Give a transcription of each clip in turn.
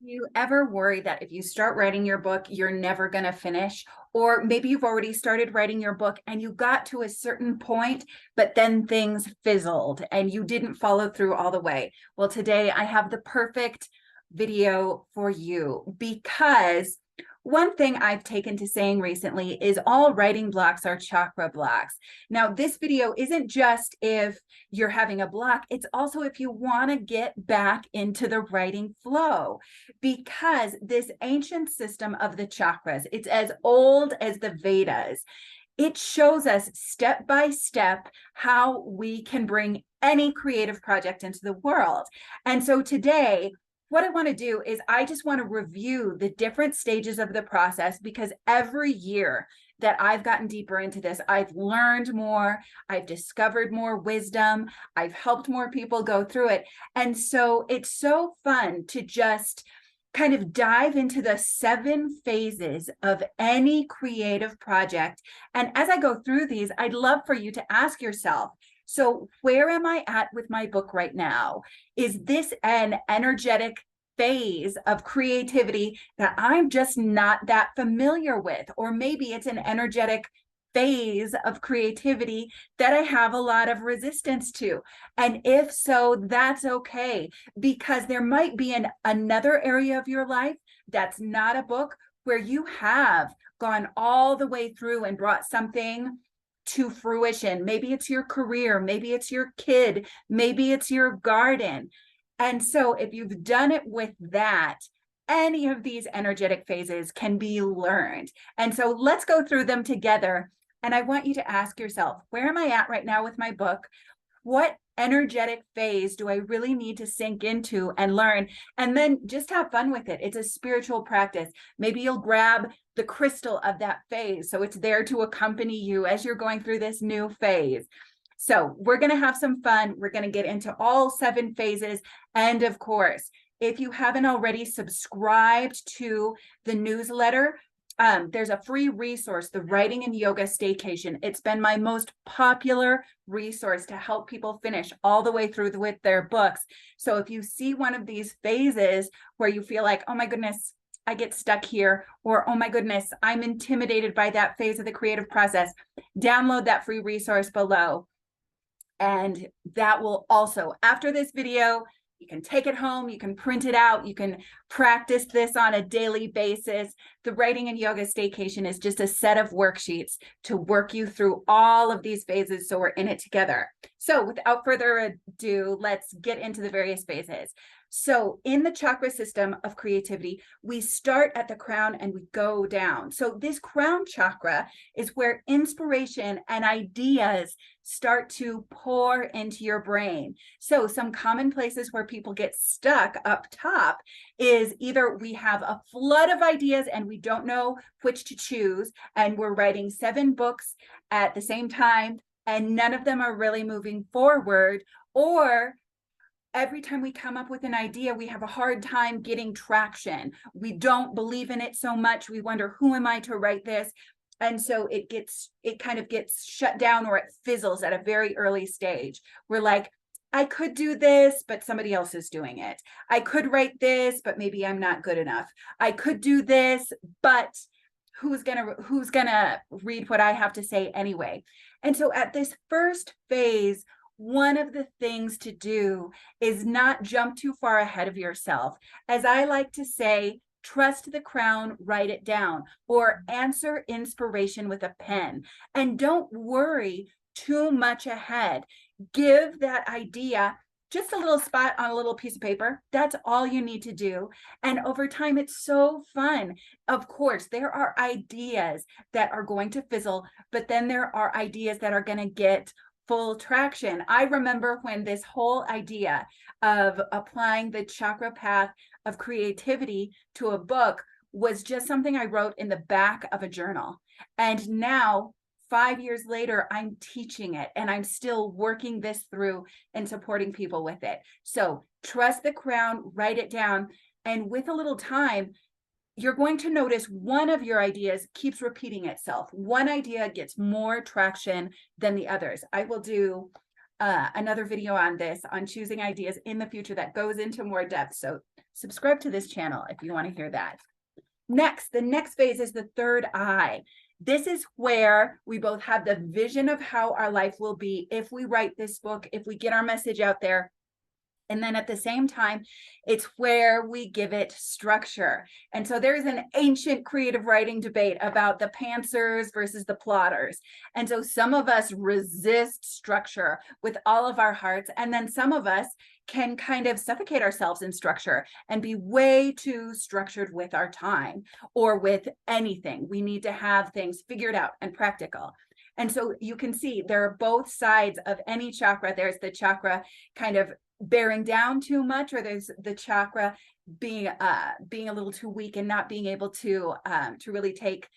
You ever worry that if you start writing your book, you're never going to finish? Or maybe you've already started writing your book and you got to a certain point, but then things fizzled and you didn't follow through all the way. Well, today I have the perfect video for you because one thing I've taken to saying recently is all writing blocks are chakra blocks. Now, this video isn't just if you're having a block, it's also if you want to get back into the writing flow, because this ancient system of the chakras, it's as old as the Vedas. It shows us step by step how we can bring any creative project into the world. And so today, what I want to do is I just want to review the different stages of the process, because every year that I've gotten deeper into this, I've learned more, I've discovered more wisdom, I've helped more people go through it. And so it's so fun to just kind of dive into the 7 phases of any creative project. And as I go through these, I'd love for you to ask yourself, so where am I at with my book right now? Is this an energetic phase of creativity that I'm just not that familiar with? Or maybe it's an energetic phase of creativity that I have a lot of resistance to. And if so, that's okay, because there might be another area of your life that's not a book where you have gone all the way through and brought something to fruition. Maybe it's your career, maybe it's your kid, maybe it's your garden. And so if you've done it with that, any of these energetic phases can be learned. And so let's go through them together. And I want you to ask yourself, where am I at right now with my book? What energetic phase do I really need to sink into and learn? And then just have fun with it. It's a spiritual practice. Maybe you'll grab the crystal of that phase, so it's there to accompany you as you're going through this new phase. So we're going to have some fun. We're going to get into all 7 phases. And of course, if you haven't already subscribed to the newsletter, there's a free resource, the Writing and Yoga Staycation. It's been my most popular resource to help people finish all the way through with their books. So if you see one of these phases where you feel like, oh my goodness, I get stuck here, or oh my goodness, I'm intimidated by that phase of the creative process, download that free resource below. And that will also, after this video, you can take it home, you can print it out, you can practice this on a daily basis. The Writing and Yoga Staycation is just a set of worksheets to work you through all of these phases, so we're in it together. So without further ado, let's get into the various phases. So in the chakra system of creativity, we start at the crown and we go down. So this crown chakra is where inspiration and ideas start to pour into your brain. So some common places where people get stuck up top is either we have a flood of ideas and we don't know which to choose, and we're writing 7 books at the same time and none of them are really moving forward, or every time we come up with an idea, we have a hard time getting traction. We don't believe in it so much. We wonder, who am I to write this? And so it kind of gets shut down, or it fizzles at a very early stage. We're like, I could do this, but somebody else is doing it. I could write this, but maybe I'm not good enough. I could do this, but who's gonna read what I have to say anyway? And so at this first phase, one of the things to do is not jump too far ahead of yourself. As I like to say, trust the crown, write it down, or answer inspiration with a pen. And don't worry too much ahead. Give that idea just a little spot on a little piece of paper. That's all you need to do. And over time, it's so fun. Of course, there are ideas that are going to fizzle, but then there are ideas that are going to get full traction. I remember when this whole idea of applying the chakra path of creativity to a book was just something I wrote in the back of a journal. And now, 5 years later, I'm teaching it and I'm still working this through and supporting people with it. So trust the crown, write it down, and with a little time, you're going to notice one of your ideas keeps repeating itself. One idea gets more traction than the others. I will do another video on this, on choosing ideas in the future that goes into more depth. So subscribe to this channel if you want to hear that. Next, the next phase is the third eye. This is where we both have the vision of how our life will be if we write this book, if we get our message out there. And then at the same time, it's where we give it structure. And so there's an ancient creative writing debate about the pantsers versus the plotters. And so some of us resist structure with all of our hearts. And then some of us can kind of suffocate ourselves in structure and be way too structured with our time or with anything. We need to have things figured out and practical. And so you can see there are both sides of any chakra. There's the chakra kind of bearing down too much, or there's the chakra being a little too weak and not being able to really take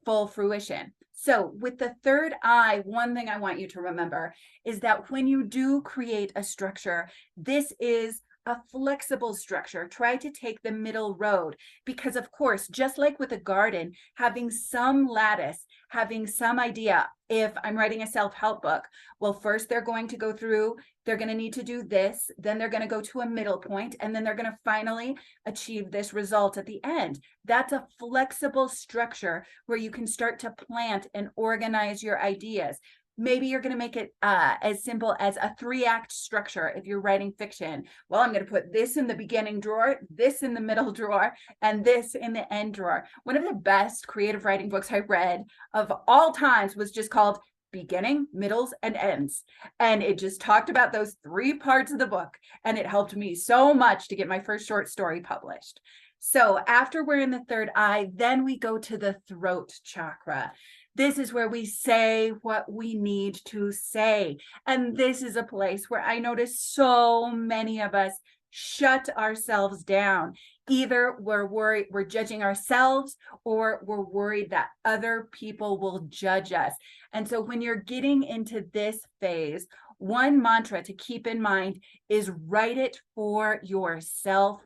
full fruition. So with the third eye, one thing I want you to remember is that when you do create a structure, this is a flexible structure. Try to take the middle road, because of course, just like with a garden, having some lattice, having some idea. If I'm writing a self-help book, well, first they're going to go through, they're going to need to do this, then they're going to go to a middle point, and then they're going to finally achieve this result at the end. That's a flexible structure where you can start to plant and organize your ideas. Maybe you're going to make it as simple as a 3-act structure if you're writing fiction. Well, I'm going to put this in the beginning drawer, this in the middle drawer, and this in the end drawer. One of the best creative writing books I read of all times was just called Beginning, Middles, and Ends. And it just talked about those 3 parts of the book. And it helped me so much to get my first short story published. So after we're in the third eye, then we go to the throat chakra. This is where we say what we need to say. And this is a place where I notice so many of us shut ourselves down. Either we're worried, we're judging ourselves, or we're worried that other people will judge us. And so when you're getting into this phase, one mantra to keep in mind is write it for yourself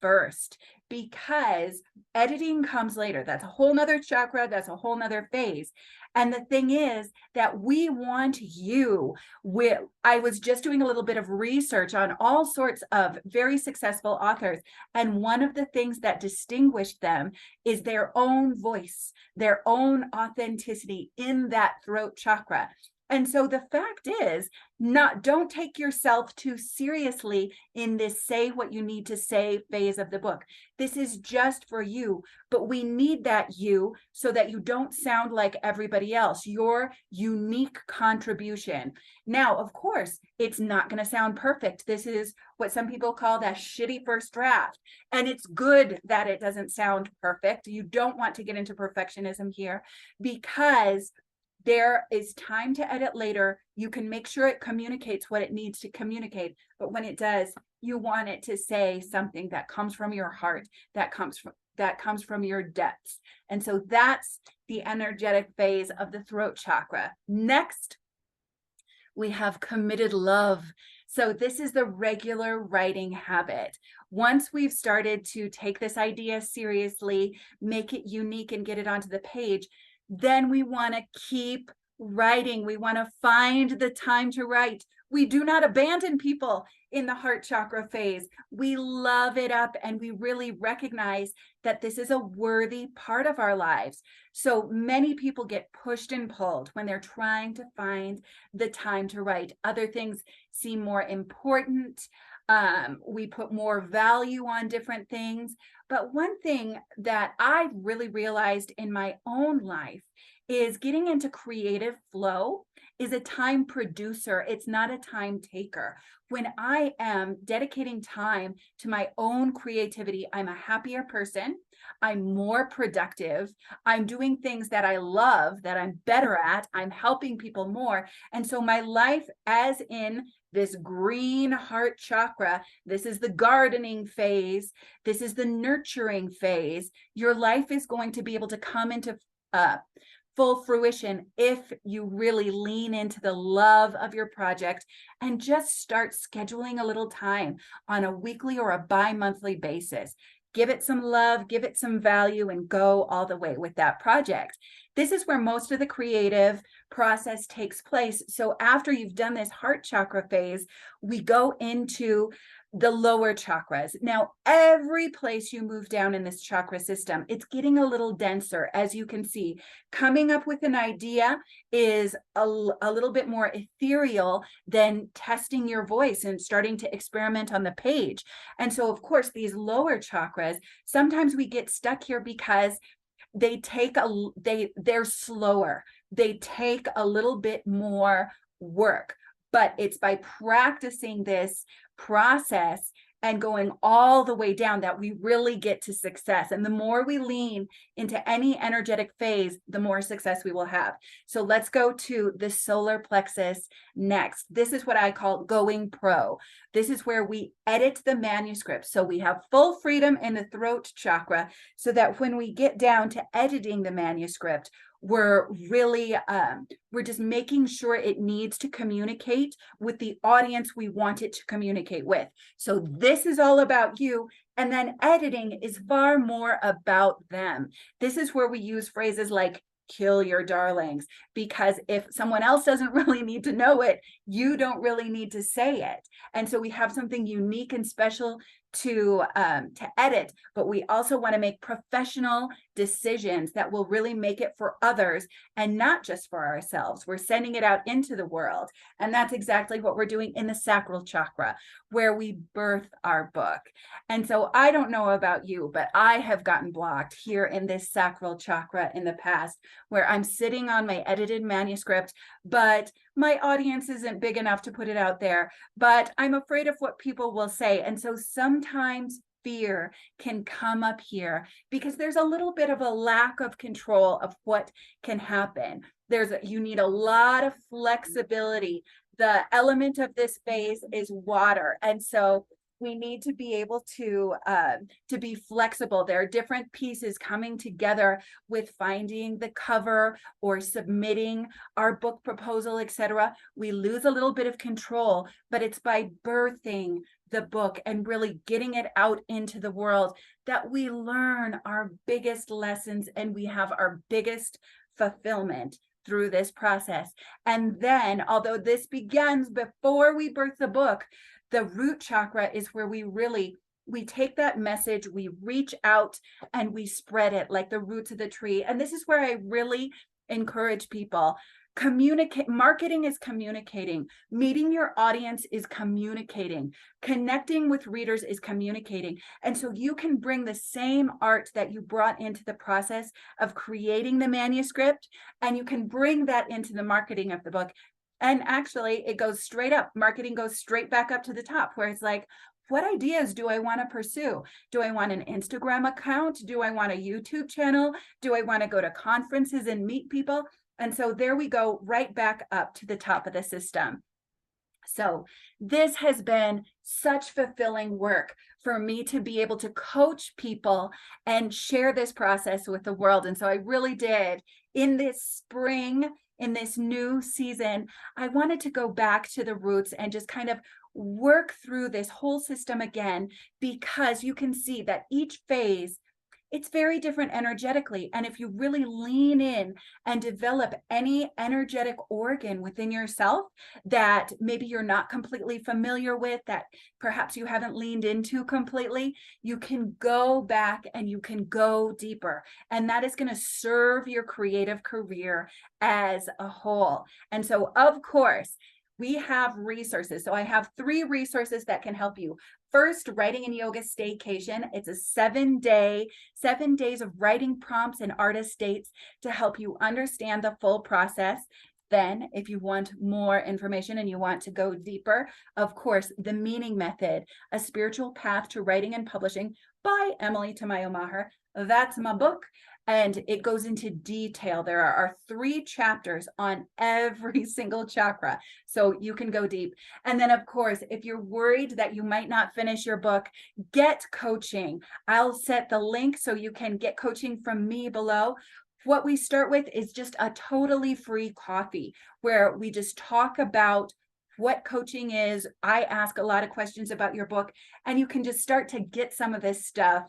first, because editing comes later. That's a whole nother chakra. That's a whole nother phase. And the thing is that we want you. I was just doing a little bit of research on all sorts of very successful authors. And one of the things that distinguished them is their own voice, their own authenticity in that throat chakra. And so the fact is, don't take yourself too seriously in this say what you need to say phase of the book. This is just for you, but we need that you so that you don't sound like everybody else, your unique contribution. Now, of course, it's not going to sound perfect. This is what some people call that shitty first draft. And it's good that it doesn't sound perfect. You don't want to get into perfectionism here, because there is time to edit later. You can make sure it communicates what it needs to communicate. But when it does, you want it to say something that comes from your heart, that comes from your depths. And so that's the energetic phase of the throat chakra. Next, we have committed love. So this is the regular writing habit. Once we've started to take this idea seriously, make it unique and get it onto the page, then we want to keep writing. We want to find the time to write. We do not abandon people in the heart chakra phase. We love it up, and we really recognize that this is a worthy part of our lives. So many people get pushed and pulled when they're trying to find the time to write. Other things seem more important. We put more value on different things. But one thing that I really realized in my own life is getting into creative flow is a time producer. It's not a time taker. When I am dedicating time to my own creativity, I'm a happier person. I'm more productive. I'm doing things that I love, that I'm better at. I'm helping people more. And so my life, as in this green heart chakra, this is the gardening phase. This is the nurturing phase. Your life is going to be able to come into full fruition if you really lean into the love of your project and just start scheduling a little time on a weekly or a bi-monthly basis. give it some love, give it some value, and go all the way with that project. This is where most of the creative process takes place. So after you've done this heart chakra phase, we go into the lower chakras. Now, every place you move down in this chakra system, it's getting a little denser, as you can see. Coming up with an idea is a little bit more ethereal than testing your voice and starting to experiment on the page. And so, of course, these lower chakras, sometimes we get stuck here because they're slower. They take a little bit more work, but it's by practicing this process and going all the way down that we really get to success. And the more we lean into any energetic phase, the more success we will have. So let's go to the solar plexus next. This is what I call going pro. This is where we edit the manuscript. So we have full freedom in the throat chakra, so that when we get down to editing the manuscript, we're really we're just making sure it needs to communicate with the audience we want it to communicate with. So this is all about you, and then editing is far more about them. This is where we use phrases like kill your darlings, because if someone else doesn't really need to know it, you don't really need to say it. And so we have something unique and special to edit, but we also want to make professional decisions that will really make it for others and not just for ourselves. We're sending it out into the world. And that's exactly what we're doing in the sacral chakra, where we birth our book. And so I don't know about you, but I have gotten blocked here in this sacral chakra in the past, where I'm sitting on my edited manuscript, but my audience isn't big enough to put it out there, but I'm afraid of what people will say. And so sometimes fear can come up here because there's a little bit of a lack of control of what can happen. You need a lot of flexibility. The element of this phase is water. And so we need to be able to be flexible. There are different pieces coming together with finding the cover or submitting our book proposal, etc. We lose a little bit of control, but it's by birthing the book and really getting it out into the world that we learn our biggest lessons and we have our biggest fulfillment through this process. And then, although this begins before we birth the book, the root chakra is where we take that message, we reach out and we spread it like the roots of the tree. And this is where I really encourage people. Marketing is communicating. Meeting your audience is communicating. Connecting with readers is communicating. And so you can bring the same art that you brought into the process of creating the manuscript, and you can bring that into the marketing of the book. And actually, it goes straight up. Marketing goes straight back up to the top, where it's like, what ideas do I want to pursue? Do I want an Instagram account? Do I want a YouTube channel? Do I want to go to conferences and meet people? And so there we go, right back up to the top of the system. So this has been such fulfilling work for me to be able to coach people and share this process with the world. And so I really did, in this spring, in this new season, I wanted to go back to the roots and just kind of work through this whole system again, because you can see that each phase, it's very different energetically. And if you really lean in and develop any energetic organ within yourself that maybe you're not completely familiar with, that perhaps you haven't leaned into completely, you can go back and you can go deeper. And that is going to serve your creative career as a whole. And so, of course, we have resources. So I have 3 resources that can help you. First, Writing and Yoga Staycation. It's a 7 days of writing prompts and artist dates to help you understand the full process. Then, if you want more information and you want to go deeper, of course, The Meaning Method, A Spiritual Path to Writing and Publishing by Emily Tamayo Maher. That's my book. And it goes into detail. There are 3 chapters on every single chakra, so you can go deep. And then, of course, if you're worried that you might not finish your book, get coaching. I'll set the link so you can get coaching from me below. What we start with is just a totally free coffee where we just talk about what coaching is. I ask a lot of questions about your book, and you can just start to get some of this stuff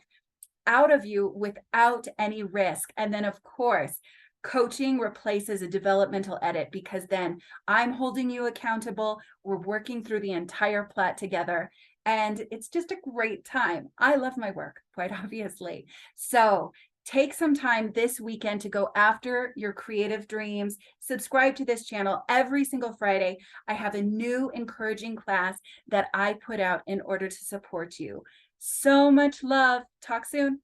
out of you without any risk. And then, of course, coaching replaces a developmental edit, because then I'm holding you accountable. We're working through the entire plot together. And it's just a great time. I love my work, quite obviously. So take some time this weekend to go after your creative dreams. Subscribe to this channel. Every single Friday, I have a new encouraging class that I put out in order to support you. So much love. Talk soon.